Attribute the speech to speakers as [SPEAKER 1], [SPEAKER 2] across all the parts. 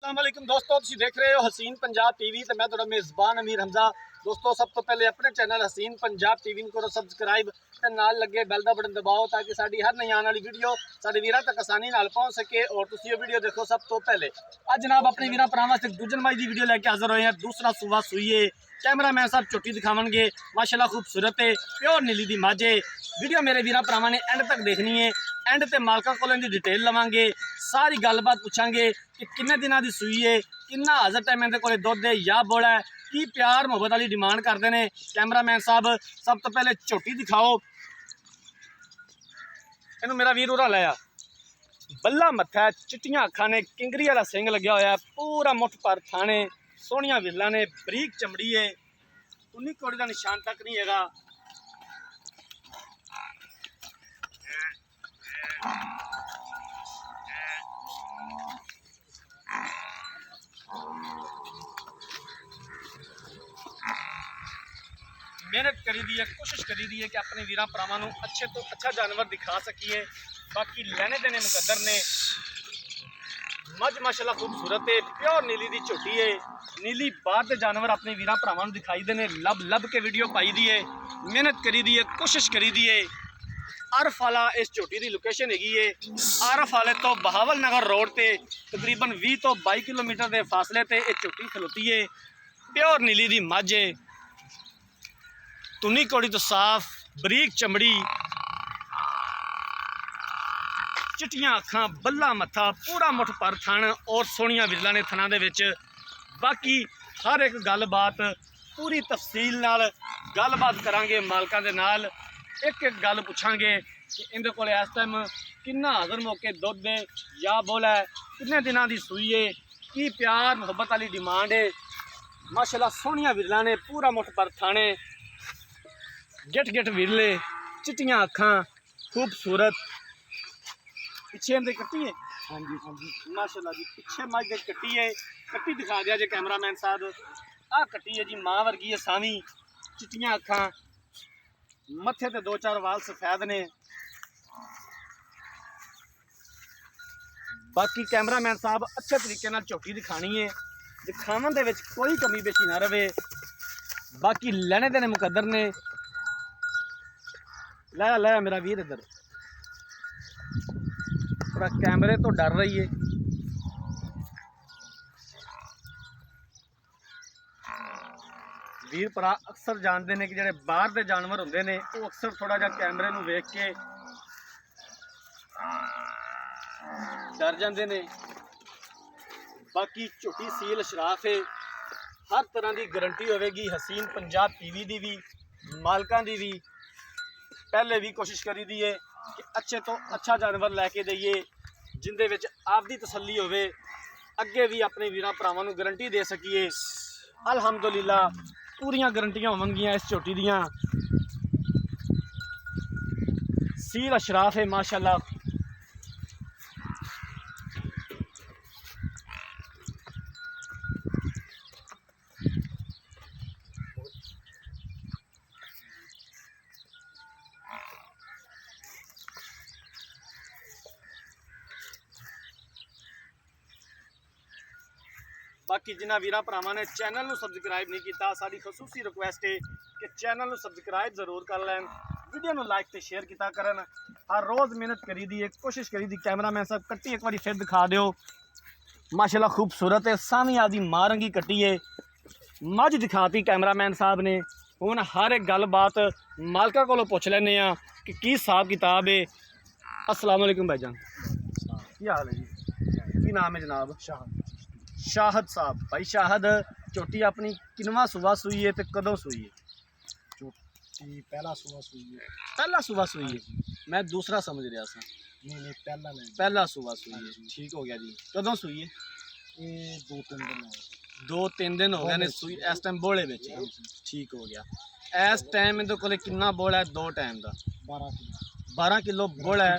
[SPEAKER 1] अस्सलामुअलैकुम दोस्तों, तुसीं देख रहे हो हसीन पंजाब टीवी तो मैं तुहाडा मेज़बान अमीर हमजा। दोस्तों, सब तो पहले अपने चैनल हसीन पंजाब टीवी को करो सबसक्राइब ते नाल लगे बैल दा बटन दबाओ ताकि साडी हर नई आने वाली वीडियो साडे वीरां तक आसानी नाल पहुंच सके और तुसीं ये वीडियो देखो सब तो पहले। अज जनाब अपने वीरां भरावां वास्ते दूजन माई दी वीडियो लेके हाज़र होए हैं। दूसरा सूबा सूईए कैमरामैन साहब झोटी दिखावणगे, माशाअल्लाह खूबसूरत है, प्योर नीली दी मझ है। वीडियो मेरे वीरां भरावां ने एंड तक देखनी है। एंड ते मालकां कोलों दी डिटेल लवांगे, सारी गलबात पूछांगे कि किन्ने दिनां दी सूई है, किन्ना हाज़र टाइम इहदे कोल दुध है या बोला है, की प्यार मुहब्बत वाली डिमांड करते हैं कैमरामैन साहब। सब तो पहले झोटी दिखाओ, इनू मेरा वीर उरा लाया, बल्ला मत्था है, चिट्टियां अखां ने, किंगरी वाला सिंग लग्या होया, पूरा मुठ पर थाने, सोहणियां विरलां ने, बरीक चमड़ी है, उन्नी कोड़ी का निशान तक नहीं हैगा। मेहनत करी दी है, कोशिश करी दी है कि अपने वीरां भरावां नूं अच्छे तो अच्छा जानवर दिखा सकीए। बाकी लेने देने मुकद्दर ने। मझ माशाअल्लाह खूबसूरत है, प्योर नीली दी झोटी है। नीली बाहर के जानवर अपने वीरां भरावां नूं दिखाई देने, लब लब के वीडियो पाई दी है, मेहनत करी दी है, कोशिश करी दी है। आरफ वाला इस झोटी की लोकेशन हैगी है। आरफ वाले तो बहावल नगर रोड से तकरीबन 20 तो 22 किलोमीटर के फासले पर यह झोटी खलोती है। प्योर नीली दी मझ है, तुनी कौड़ी तो साफ, बरीक चमड़ी, चिट्टियां अखां, बल्ला मत्था, पूरा मुठ पर थन और सोहणियां विरलां ने थनां दे विच। बाकी हर एक गलबात पूरी तफसील नाल गलबात करांगे मालकां दे नाल। एक एक गल पुछांगे कि इहदे कोल इस टाइम किन्ना हाज़र मौके दुध है या बोला है, किन्ने दिनां दी सूई है, की प्यार मुहब्बत वाली डिमांड है। माशाअल्लाह सोहणियां विरलां ने, पूरा मुठ पर थाने, गिट गिट विरले, चिट्टियां अखां, खूबसूरत। पिछे अंदर कट्टी है, हाँ जी हाँ जी, माशाअल्लाह जी। पिछे मझ दे कट्टी है, कट्टी दिखा दिया जे कैमरामैन साहब। आ कट्टी है जी, माँ वर्गी है, सावी, चिट्टियां अखां, मत्थे ते 2-4 वाल सफेद ने। बाकी कैमरामैन साहब अच्छे तरीके नाल झोटी दिखानी है, दिखावन दे विच कोई कमी पेशी ना रहे। बाकी लेने देने मुकद्दर ने। लाया लाया मेरा वीर इधर, थोड़ा कैमरे तो डर रही है। वीर भरा अक्सर जानते हैं कि जो बाहर के जानवर होंगे ने वो अक्सर थोड़ा जा कैमरे नूं वेख के डर जाते हैं। बाकी झोटी सील शराफ है, हर तरह की गारंटी होगी हसीन पंजाब टीवी की भी, मालकां की भी। पहले भी कोशिश करी दी है कि अच्छे तो अच्छा जानवर लैके दईए जिंदे विच आपदी तसल्ली होवे, अगे भी अपने वीरां भरावां नूं गारंटी दे सकीए। अल्हम्दुलिल्लाह पूरियां गारंटियां होवणगियां इस झोटी दियां। सील अशराफ है माशाअल्लाह। बाकी जिन्होंने वीरां भरावां ने चैनल को सबसक्राइब नहीं किया, साड़ी खसूसी रिक्वेस्ट है कि चैनल को सबसक्राइब जरूर कर लैन, वीडियो को लाइक तो शेयर किया करन। हर रोज़ मेहनत करी दी है, कोशिश करी दी। कैमरामैन साहब कट्टी एक बार फिर दिखा दो, माशाअल्लाह खूबसूरत है, सावी आदि माँ रंगी कट्टी है, मझ दिखाती कैमरामैन साहब ने। हुण हर एक गल बात मालका को पुछ लैने कि हिसाब किताब है। अस्सलाम वालेकुम भाईजान, क्या हाल है जी, की नाम है जनाब? शाहद साहब। भाई शाहद, झोटी अपनी किनवा सूबा सूई है तो कदों सूई है?
[SPEAKER 2] झोटी पहला सूबा सूई है।
[SPEAKER 1] पहला सूबा सूई है, मैं दूसरा समझ रहा था।
[SPEAKER 2] नहीं पहला नहीं,
[SPEAKER 1] पहला सूबा सूई है, ठीक हो गया जी। कदों सूई है?
[SPEAKER 2] ये 2-3 दिन हो गए।
[SPEAKER 1] 2-3 दिन हो गए ने सूई, इस टाइम बोले में, ठीक हो गया। इस टाइम इहदे कोल कितना बोला है? 2 टाइम का 12 किलो बोला है।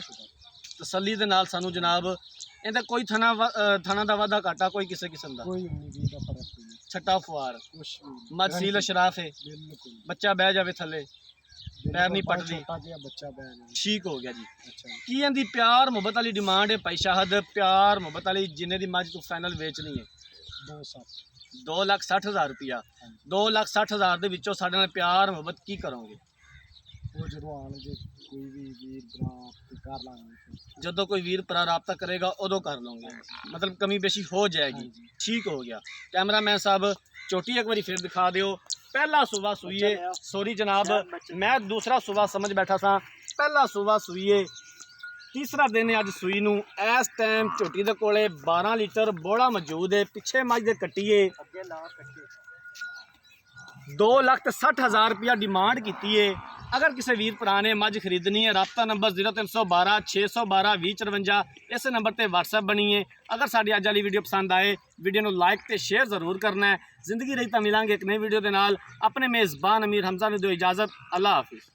[SPEAKER 1] तसल्ली दे नाल सानू जनाब इहदा कोई थना दा वाधा घाटा कोई किसी किस्म का
[SPEAKER 2] कोई उम्मीद का फर्क नहीं,
[SPEAKER 1] छट्टा फुआर,
[SPEAKER 2] कुछ
[SPEAKER 1] मझ सील शराफ है,
[SPEAKER 2] बिल्कुल।
[SPEAKER 1] बच्चा बह जाए थले, ਪੈਰ ਨਹੀਂ ਪੱਟਦੀ।
[SPEAKER 2] ਛੋਟਾ ਜਿਹਾ ਬੱਚਾ ਬੈਠ ਗਿਆ।
[SPEAKER 1] ਠੀਕ ਹੋ ਗਿਆ ਜੀ।
[SPEAKER 2] ਅੱਛਾ ਜੀ।
[SPEAKER 1] ਕੀ ਇਹਦੀ ਪਿਆਰ ਮੁਹੱਬਤ ਵਾਲੀ ਡਿਮਾਂਡ ਹੈ ਭਾਈ ਸ਼ਾਹਦ, ਪਿਆਰ ਮੁਹੱਬਤ ਵਾਲੀ ਜਿੰਨੇ ਦੀ ਮੱਝ ਤੂੰ ਫਾਈਨਲ ਵੇਚਣੀ ਹੈ?
[SPEAKER 2] 2.7
[SPEAKER 1] 2,60,000 ਰੁਪਇਆ। 2,60,000 ਦੇ ਵਿੱਚੋਂ ਸਾਡੇ ਨਾਲ ਪਿਆਰ ਮੁਹੱਬਤ ਕੀ ਕਰੋਗੇ?
[SPEAKER 2] ਉਹ ਜਦੋਂ ਆਣਗੇ ਕੋਈ ਵੀ ਵੀਰ ਭਰਾ ਤੇ ਕਰ ਲਾਂਗੇ।
[SPEAKER 1] ਜਦੋਂ ਕੋਈ ਵੀਰ ਭਰਾ ਰਾਬਤਾ ਕਰੇਗਾ ਉਦੋਂ ਕਰ ਲਵਾਂਗੇ, ਮਤਲਬ ਕਮੀ ਬੇਸ਼ੀ ਹੋ ਜਾਏਗੀ।
[SPEAKER 2] ਹਾਂਜੀ।
[SPEAKER 1] ਠੀਕ ਹੋ ਗਿਆ। ਕੈਮਰਾਮੈਨ ਸਾਹਿਬ ਝੋਟੀ ਇੱਕ ਵਾਰੀ ਫਿਰ ਦਿਖਾ ਦਿਓ। ਪਹਿਲਾ ਸੂਬਾ ਸੂਈਏ, ਸੋਰੀ ਜਨਾਬ ਮੈਂ ਦੂਸਰਾ ਸੂਬਾ ਸਮਝ ਬੈਠਾ ਸਾਂ। ਪਹਿਲਾ ਸੂਬਾ ਸੂਈਏ, ਤੀਸਰਾ ਦਿਨ ਹੈ ਅੱਜ ਸੂਈ ਨੂੰ। ਇਸ ਟਾਈਮ ਝੋਟੀ ਦੇ ਕੋਲੇ 12 ਲੀਟਰ ਬੋੜਾ ਮੌਜੂਦ ਹੈ। ਪਿੱਛੇ ਮੱਝ ਦੇ ਕੱਟੀਏ
[SPEAKER 2] ਅੱਗੇ ਲਾ ਕੱਟੇ
[SPEAKER 1] 2,60,000 ਰੁਪਇਆ ਡਿਮਾਂਡ ਕੀਤੀ ਹੈ। अगर किसी वीर भरा ने मझ खरीदनी है, रबता नंबर 0312 612 2054 इस नंबर पर व्हाट्सएप बनी है। अगर साड़ी अज वाली वीडियो पसंद आए, वीडियो को लाइक तो शेयर जरूर करना है। जिंदगी रही तो मिलांगे एक नई वीडियो के नाल। अपने मेज़बान अमीर हमजा ने दो इजाज़त। अल्लाह हाफिज़।